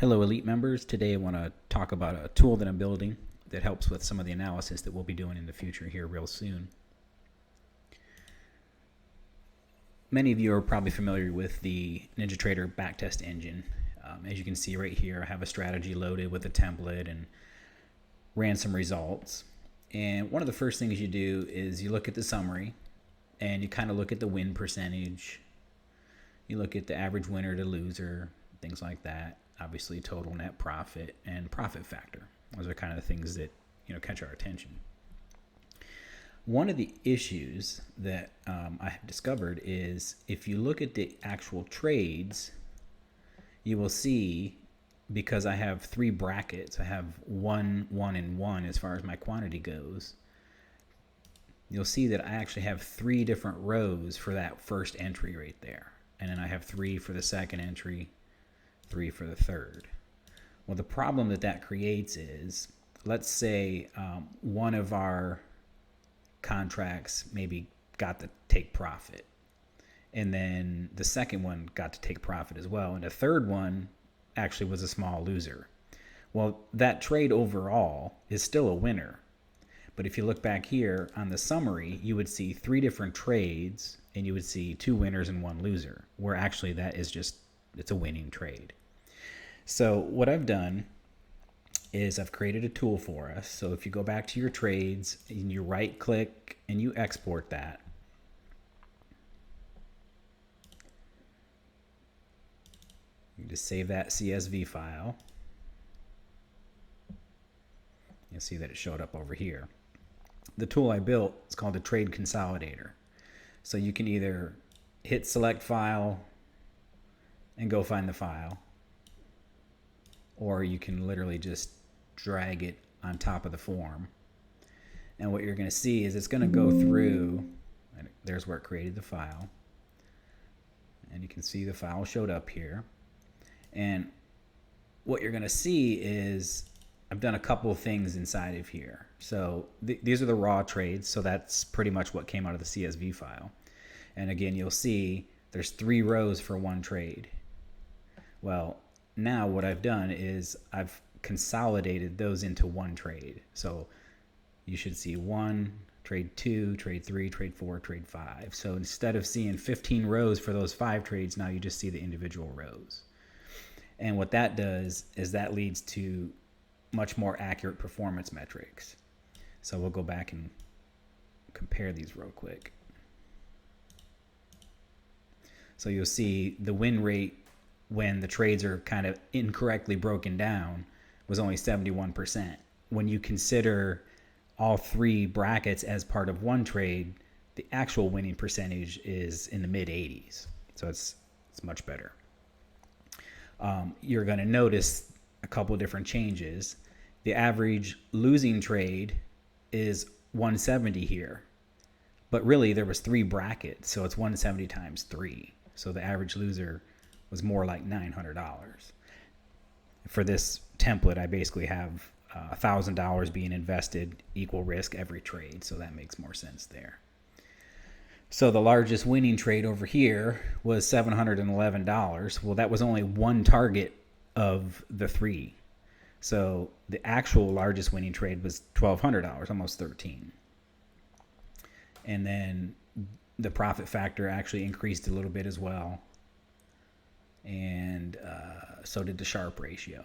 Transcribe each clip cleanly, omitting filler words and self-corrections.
Hello Elite members, today I want to talk about a tool that I'm building that helps with some of the analysis that we'll be doing in the future here real soon. Many of you are probably familiar with the NinjaTrader backtest engine. As you can see right here, I have a strategy loaded with a template and ran some results. And one of the first things you do is you look at the summary and you kind of look at the win percentage. You look at the average winner to loser, things like that. Obviously total net profit and profit factor. Those are kind of the things that catch our attention. One of the issues that I have discovered is if you look at the actual trades, you will see, because I have three brackets, I have 1, 1, and 1 as far as my quantity goes, you'll see that I actually have 3 different rows for that first entry right there. And then I have 3 for the second entry, 3 for the third. Well, the problem that creates is, let's say one of our contracts maybe got to take profit, and then the second one got to take profit as well, and the third one actually was a small loser. Well, that trade overall is still a winner. But if you look back here on the summary, you would see 3 different trades, and you would see 2 winners and 1 loser, where actually that is just, it's a winning trade. So what I've done is I've created a tool for us. So if you go back to your trades and you right click and you export that, you just save that CSV file. You'll see that it showed up over here. The tool I built is called a trade consolidator. So you can either hit select file and go find the file, or you can literally just drag it on top of the form. And what you're going to see is it's going to go through, and there's where it created the file. And you can see the file showed up here. And what you're going to see is I've done a couple of things inside of here. So these are the raw trades, so that's pretty much what came out of the CSV file. And again, you'll see there's 3 rows for 1 trade. Well, now what I've done is I've consolidated those into 1 trade. So you should see 1, trade 2, trade 3, trade 4, trade 5. So instead of seeing 15 rows for those 5 trades, now you just see the individual rows. And what that does is that leads to much more accurate performance metrics. So we'll go back and compare these real quick. So you'll see the win rate when the trades are kind of incorrectly broken down was only 71%. When you consider all 3 brackets as part of 1 trade, the actual winning percentage is in the mid 80s. So it's much better. You're going to notice a couple different changes. The average losing trade is 170 here, but really there was 3 brackets, so it's 170 times 3. So the average loser was more like $900. For this template, I basically have $1,000 being invested, equal risk every trade, so that makes more sense there. So the largest winning trade over here was $711. Well, that was only 1 target of the 3. So the actual largest winning trade was $1,200, almost 13. And then the profit factor actually increased a little bit as well. And so did the Sharpe ratio.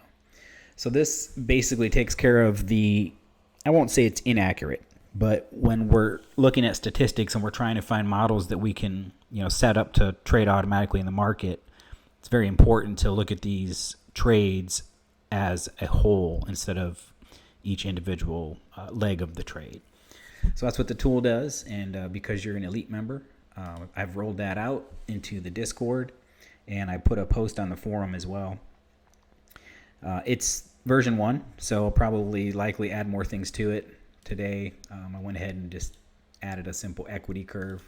So this basically takes care of the, I won't say it's inaccurate, but when we're looking at statistics and we're trying to find models that we can set up to trade automatically in the market, it's very important to look at these trades as a whole instead of each individual leg of the trade. So that's what the tool does, and because you're an Elite member, I've rolled that out into the Discord, and I put a post on the forum as well. It's version 1, so I'll probably likely add more things to it. Today, I went ahead and just added a simple equity curve.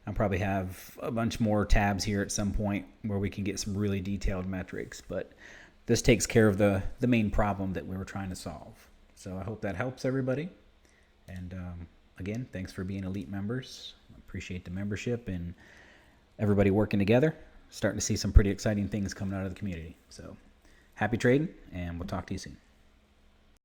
I'll probably have a bunch more tabs here at some point where we can get some really detailed metrics, but this takes care of the main problem that we were trying to solve. So I hope that helps everybody. And again, thanks for being Elite members. I appreciate the membership and everybody working together. Starting to see some pretty exciting things coming out of the community. So Happy trading, and we'll talk to you soon.